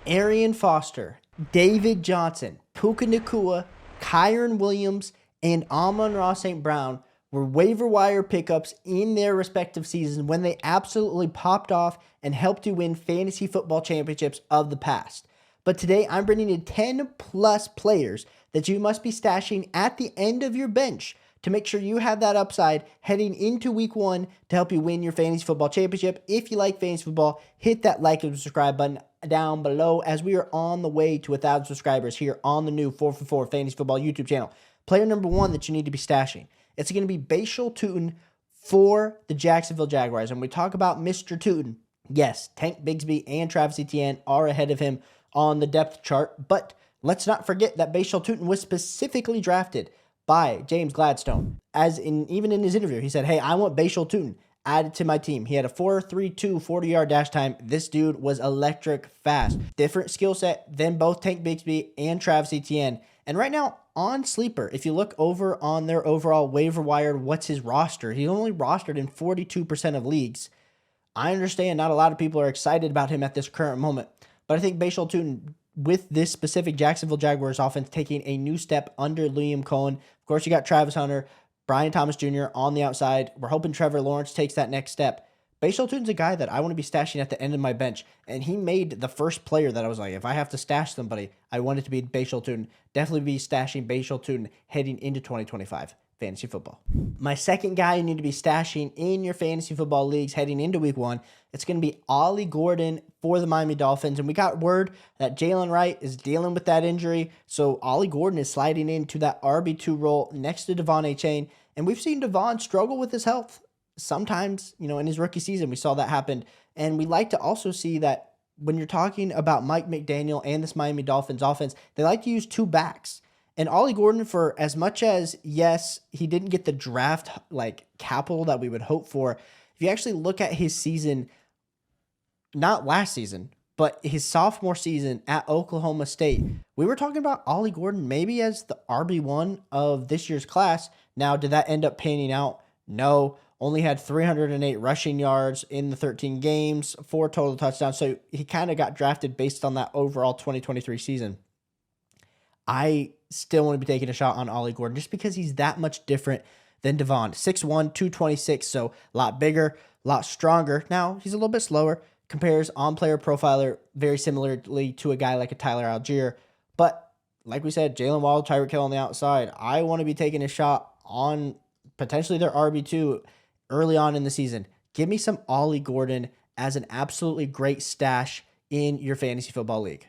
Arian Foster, David Johnson, Puka Nacua, Kyron Williams, and Amon-Ra St. Brown were waiver wire pickups in their respective seasons when they absolutely popped off and helped you win fantasy football championships of the past. But today I'm bringing in 10 plus players that you must be stashing at the end of your bench to make sure you have that upside heading into week 1 to help you win your fantasy football championship. If you like fantasy football, hit that like and subscribe button down below as we are on the way to 1,000 subscribers here on the new 4for4 Fantasy Football YouTube channel. Player number 1 that you need to be stashing, it's going to be Bhayshul Tuten for the Jacksonville Jaguars. And when we talk about Mr. Tuten, yes, Tank Bigsby and Travis Etienne are ahead of him on the depth chart, but let's not forget that Bhayshul Tuten was specifically drafted by James Gladstone. Even in his interview, he said, hey, I want Bhayshul Tuten added to my team. He had a 4.32 40-yard dash time. This dude was electric fast. Different skill set than both Tank Bigsby and Travis Etienne. And right now, on Sleeper, if you look over on their overall waiver wire, what's his roster? He's only rostered in 42% of leagues. I understand not a lot of people are excited about him at this current moment, but I think Bhayshul Tuten, with this specific Jacksonville Jaguars offense, taking a new step under Liam Cohen. Of course, you got Travis Hunter, Brian Thomas Jr. on the outside. We're hoping Trevor Lawrence takes that next step. Bhayshul Tuten's a guy that I want to be stashing at the end of my bench, and he made the first player that I was like, if I have to stash somebody, I want it to be Bhayshul Tuten. Definitely be stashing Bhayshul Tuten heading into 2025 fantasy football. My second guy you need to be stashing in your fantasy football leagues heading into week 1, it's going to be Ollie Gordon for the Miami Dolphins. And we got word that Jalen Wright is dealing with that injury, so Ollie Gordon is sliding into that RB2 role next to Devon Achane. And we've seen Devon struggle with his health sometimes, in his rookie season. We saw that happen. And we like to also see that when you're talking about Mike McDaniel and this Miami Dolphins offense, they like to use 2 backs. And Ollie Gordon, for as much as, yes, he didn't get the draft capital that we would hope for, if you actually look at his season, not last season, but his sophomore season at Oklahoma State, we were talking about Ollie Gordon maybe as the RB1 of this year's class. Now, did that end up panning out? No. Only had 308 rushing yards in the 13 games, 4 total touchdowns. So he kind of got drafted based on that overall 2023 season. I still want to be taking a shot on Ollie Gordon just because he's that much different than Devon. 6'1", 226, so a lot bigger, a lot stronger. Now, he's a little bit slower, compares on-player profiler very similarly to a guy like a Tyler Algier. But like we said, Jalen Waddle, Tyreek Hill on the outside. I want to be taking a shot on potentially their RB2 early on in the season. Give me some Ollie Gordon as an absolutely great stash in your fantasy football league.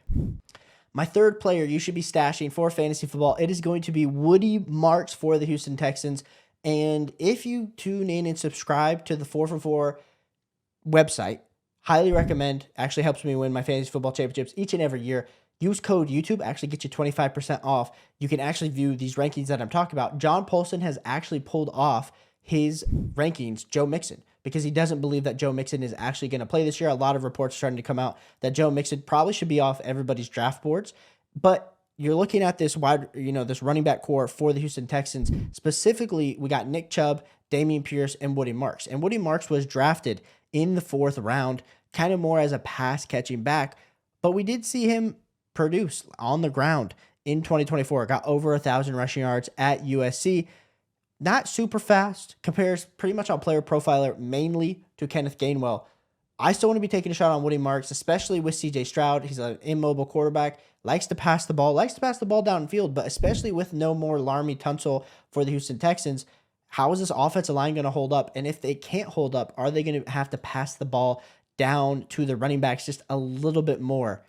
My third player you should be stashing for fantasy football, it is going to be Woody Marks for the Houston Texans. And if you tune in and subscribe to the 4for4 website, highly recommend. Actually helps me win my fantasy football championships each and every year. Use code YouTube, actually get you 25% off. You can actually view these rankings that I'm talking about. John Polson has actually pulled off his rankings, Joe Mixon, because he doesn't believe that Joe Mixon is actually going to play this year. A lot of reports are starting to come out that Joe Mixon probably should be off everybody's draft boards. But you're looking at this this running back core for the Houston Texans. Specifically, we got Nick Chubb, Dameon Pierce, and Woody Marks. And Woody Marks was drafted in the 4th round, kind of more as a pass-catching back. But we did see him produce on the ground in 2024. Got over 1,000 rushing yards at USC. Not super fast, compares pretty much on player profiler mainly to Kenneth Gainwell. I still want to be taking a shot on Woody Marks, especially with CJ Stroud. He's an immobile quarterback, likes to pass the ball downfield, but especially with no more Laremy Tunsil for the Houston Texans. How is this offensive line going to hold up? And if they can't hold up, are they going to have to pass the ball down to the running backs just a little bit more?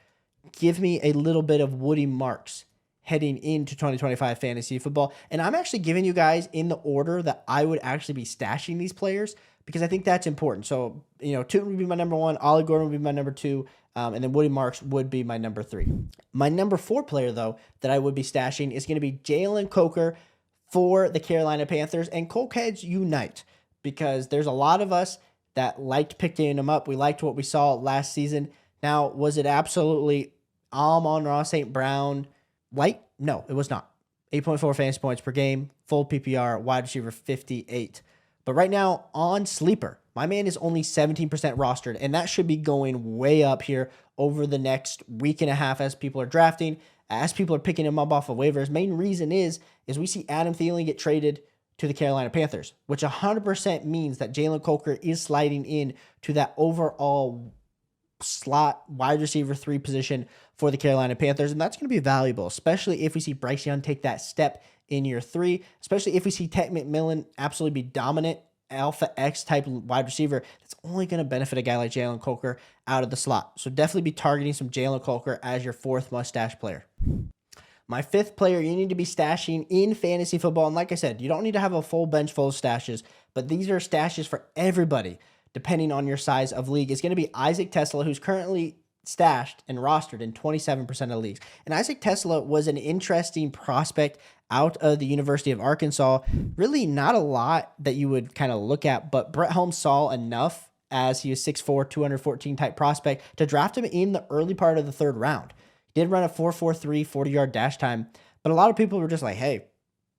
Give me a little bit of Woody Marks heading into 2025 fantasy football. And I'm actually giving you guys in the order that I would actually be stashing these players because I think that's important. So, Tuten would be my number 1, Ollie Gordon would be my number 2, and then Woody Marks would be my number 3. My number 4 player, though, that I would be stashing is going to be Jalen Coker for the Carolina Panthers. And Cokeheads unite, because there's a lot of us that liked picking him up. We liked what we saw last season. Now, was it absolutely Amon-Ra St. Brown light? No, it was not. 8.4 fantasy points per game, full PPR, wide receiver 58. But right now on Sleeper, My man is only 17% rostered, and that should be going way up here over the next week and a half as people are drafting, as people are picking him up off of waivers. Main reason is we see Adam Thielen get traded to the Carolina Panthers, which 100% means that Jalen Coker is sliding in to that overall slot wide receiver 3 position for the Carolina Panthers, and that's going to be valuable, especially if we see Bryce Young take that step in year 3, especially if we see Ted McMillan absolutely be dominant alpha X type wide receiver. That's only going to benefit a guy like Jalen Coker out of the slot. So definitely be targeting some Jalen Coker as your 4th mustache player. My 5th player you need to be stashing in fantasy football, and like I said, you don't need to have a full bench full of stashes, but these are stashes for everybody, depending on your size of league, is going to be Isaac Teslaa, who's currently stashed and rostered in 27% of leagues. And Isaac Teslaa was an interesting prospect out of the University of Arkansas. Really not a lot that you would kind of look at, but Brett Holmes saw enough as he was 6'4", 214 type prospect to draft him in the early part of the 3rd round. He did run a 4.43 40-yard dash time, but a lot of people were just like, hey,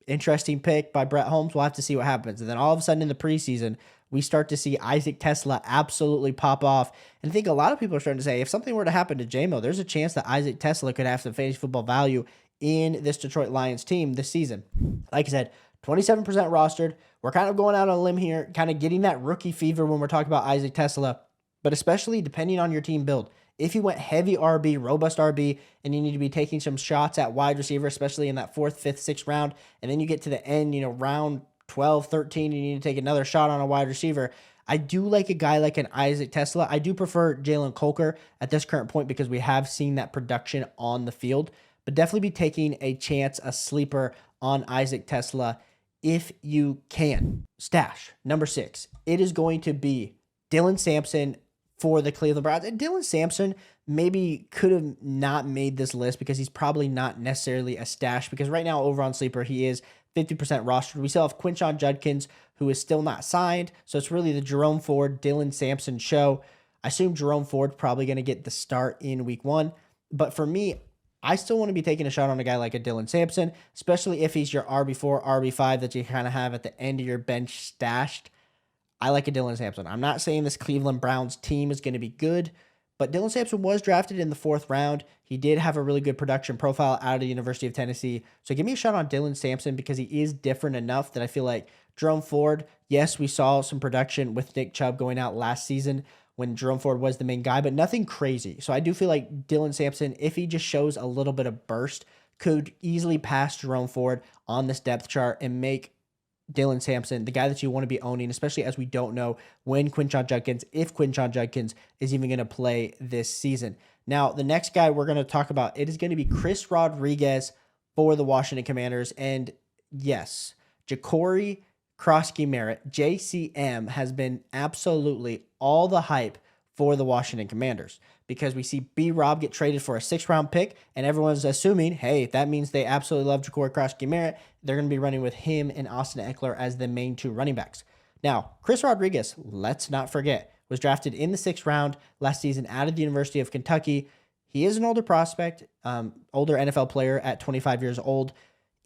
interesting pick by Brett Holmes. We'll have to see what happens. And then all of a sudden in the preseason, we start to see Isaac Teslaa absolutely pop off. And I think a lot of people are starting to say, if something were to happen to JMO, there's a chance that Isaac Teslaa could have some fantasy football value in this Detroit Lions team this season. Like I said, 27% rostered. We're kind of going out on a limb here, kind of getting that rookie fever when we're talking about Isaac Teslaa, but especially depending on your team build. If you went heavy RB, robust RB, and you need to be taking some shots at wide receiver, especially in that 4th, 5th, 6th round, and then you get to the end, round 12, 13, you need to take another shot on a wide receiver. I do like a guy like an Isaac Teslaa. I do prefer Jalen Coker at this current point because we have seen that production on the field, but definitely be taking a chance, a sleeper on Isaac Teslaa if you can. Stash number 6. It is going to be Dylan Sampson for the Cleveland Browns. And Dylan Sampson maybe could have not made this list because he's probably not necessarily a stash, because right now over on Sleeper, he is 50% rostered. We still have Quinshon Judkins, who is still not signed. So it's really the Jerome Ford, Dylan Sampson show. I assume Jerome Ford's probably going to get the start in week 1. But for me, I still want to be taking a shot on a guy like a Dylan Sampson, especially if he's your RB4, RB5 that you kind of have at the end of your bench stashed. I like a Dylan Sampson. I'm not saying this Cleveland Browns team is going to be good, but Dylan Sampson was drafted in the 4th round. He did have a really good production profile out of the University of Tennessee. So give me a shot on Dylan Sampson because he is different enough that I feel like Jerome Ford, yes, we saw some production with Nick Chubb going out last season when Jerome Ford was the main guy, but nothing crazy. So I do feel like Dylan Sampson, if he just shows a little bit of burst, could easily pass Jerome Ford on this depth chart and make Dylan Sampson the guy that you want to be owning, especially as we don't know when Quinshon Judkins, if Quinshon Judkins is even going to play this season. Now, the next guy we're going to talk about, it is going to be Chris Rodriguez for the Washington Commanders. And yes, Ja'Cory Krosky-Merritt, JCM, has been absolutely all the hype for the Washington Commanders because we see B-Rob get traded for a 6th-round pick, and everyone's assuming, hey, that means they absolutely love Ja'Cory Krosky-Merritt. They're going to be running with him and Austin Eckler as the main 2 running backs. Now, Chris Rodriguez, let's not forget, was drafted in the 6th round last season out of the University of Kentucky. He is an older prospect, older NFL player at 25 years old.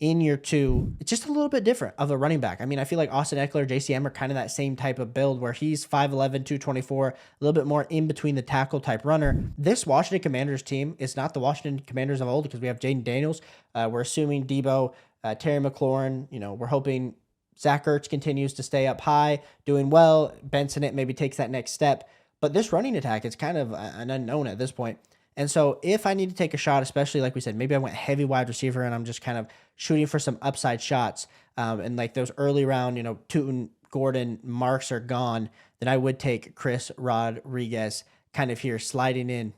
In year 2, it's just a little bit different of a running back. I mean, I feel like Austin Eckler, JCM are kind of that same type of build where he's 5'11", 224, a little bit more in between the tackle type runner. This Washington Commanders team is not the Washington Commanders of old because we have Jaden Daniels. We're assuming Debo, Terry McLaurin. We're hoping Zach Ertz continues to stay up high, doing well. Benson maybe takes that next step. But this running attack is kind of an unknown at this point. And so if I need to take a shot, especially like we said, maybe I went heavy wide receiver and I'm just kind of shooting for some upside shots, and like those early round, Tuten, Gordon, Marks are gone, then I would take Chris Rodriguez kind of here sliding in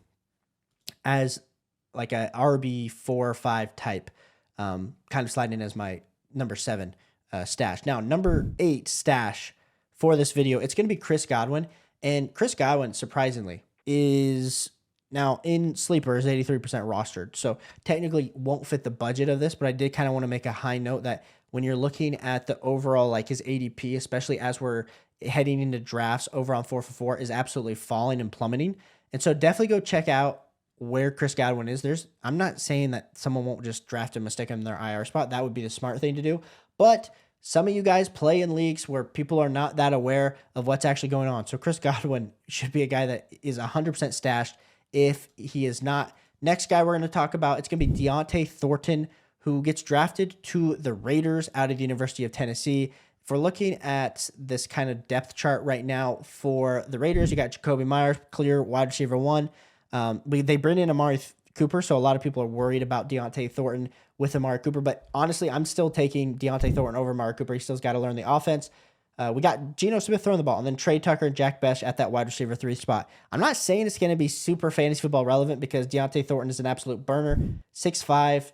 as like a RB4 or 5 type, kind of sliding in as my number 7 stash. Now, number 8 stash for this video, it's going to be Chris Godwin. And Chris Godwin, surprisingly, is now in Sleeper is 83% rostered. So technically won't fit the budget of this, but I did kind of want to make a high note that when you're looking at the overall, like his ADP, especially as we're heading into drafts over on 4for4 is absolutely falling and plummeting. And so definitely go check out where Chris Godwin is. I'm not saying that someone won't just draft him and stick him in their IR spot. That would be the smart thing to do. But some of you guys play in leagues where people are not that aware of what's actually going on. So Chris Godwin should be a guy that is 100% stashed if he is not. Next guy we're going to talk about, it's going to be Deontay Thornton, who gets drafted to the Raiders out of the University of Tennessee. If we're looking at this kind of depth chart right now for the Raiders, you got Jacoby Myers, clear wide receiver 1. They bring in Amari Cooper, so a lot of people are worried about Deontay Thornton with Amari Cooper. But honestly, I'm still taking Deontay Thornton over Amari Cooper. He still's got to learn the offense. We got Geno Smith throwing the ball, and then Trey Tucker and Jack Besh at that wide receiver 3 spot. I'm not saying it's going to be super fantasy football relevant because Deontay Thornton is an absolute burner. 6'5",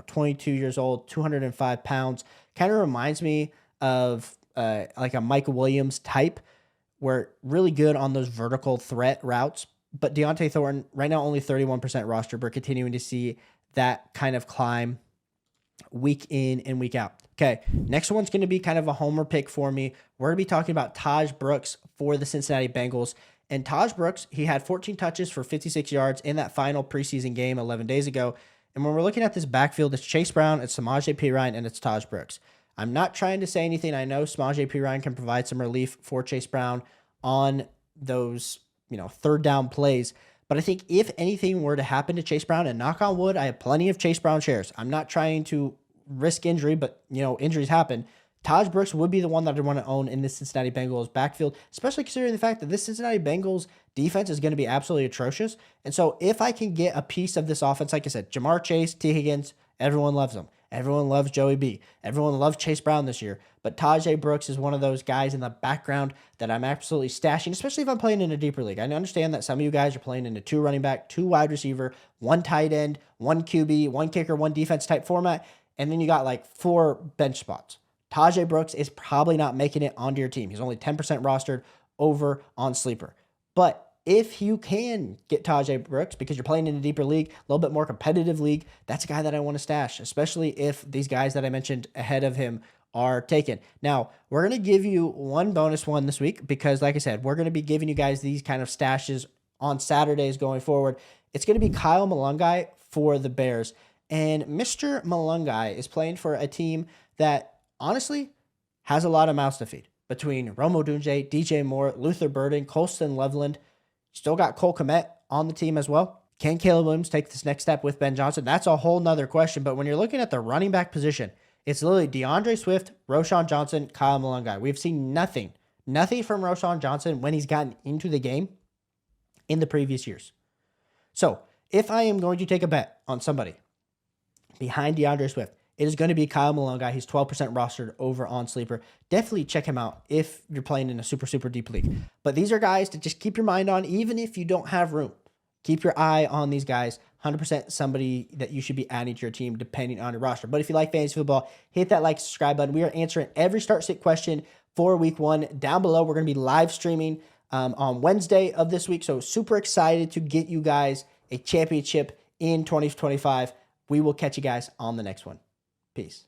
22 years old, 205 pounds. Kind of reminds me of like a Michael Williams type, where really good on those vertical threat routes. But Deontay Thornton, right now only 31% roster, but continuing to see that kind of climb week in and week out. Okay, next one's going to be kind of a homer pick for me. We're going to be talking about Tahj Brooks for the Cincinnati Bengals. And Tahj Brooks, he had 14 touches for 56 yards in that final preseason game 11 days ago. And when we're looking at this backfield, it's Chase Brown, it's Samaje Perine, and it's Tahj Brooks. I'm not trying to say anything. I know Samaje Perine can provide some relief for Chase Brown on those, third down plays. But I think if anything were to happen to Chase Brown, and knock on wood, I have plenty of Chase Brown shares. I'm not trying to risk injury, but, injuries happen. Tahj Brooks would be the one that I'd want to own in this Cincinnati Bengals backfield, especially considering the fact that this Cincinnati Bengals defense is going to be absolutely atrocious. And so if I can get a piece of this offense, like I said, Jamar Chase, T. Higgins, everyone loves them. Everyone loves Joey B. Everyone loves Chase Brown this year. But Tahj Brooks is one of those guys in the background that I'm absolutely stashing, especially if I'm playing in a deeper league. I understand that some of you guys are playing in a 2 running back, 2 wide receiver, 1 tight end, 1 QB, 1 kicker, 1 defense type format, and then you got like 4 bench spots. Tahj Brooks is probably not making it onto your team. He's only 10% rostered over on Sleeper. But if you can get Tahj Brooks because you're playing in a deeper league, a little bit more competitive league, that's a guy that I want to stash, especially if these guys that I mentioned ahead of him are taken. Now, we're going to give you one bonus one this week because, like I said, we're going to be giving you guys these kind of stashes on Saturdays going forward. It's going to be Kyle Malungai for the Bears. And Mr. Malungai is playing for a team that, honestly, has a lot of mouths to feed. Between Rome Odunze, DJ Moore, Luther Burden, Colston Loveland, still got Cole Kmet on the team as well. Can Caleb Williams take this next step with Ben Johnson? That's a whole nother question. But when you're looking at the running back position, it's literally DeAndre Swift, Roschon Johnson, Kyle Malungai. We've seen nothing from Roschon Johnson when he's gotten into the game in the previous years. So if I am going to take a bet on somebody behind DeAndre Swift, it is going to be Kyle Malungai. He's 12% rostered over on Sleeper. Definitely check him out if you're playing in a super, super deep league. But these are guys to just keep your mind on, even if you don't have room. Keep your eye on these guys. 100% somebody that you should be adding to your team depending on your roster. But if you like fantasy football, hit that like, subscribe button. We are answering every start-sit question for week 1. Down below, we're going to be live streaming on Wednesday of this week. So super excited to get you guys a championship in 2025. We will catch you guys on the next one. Peace.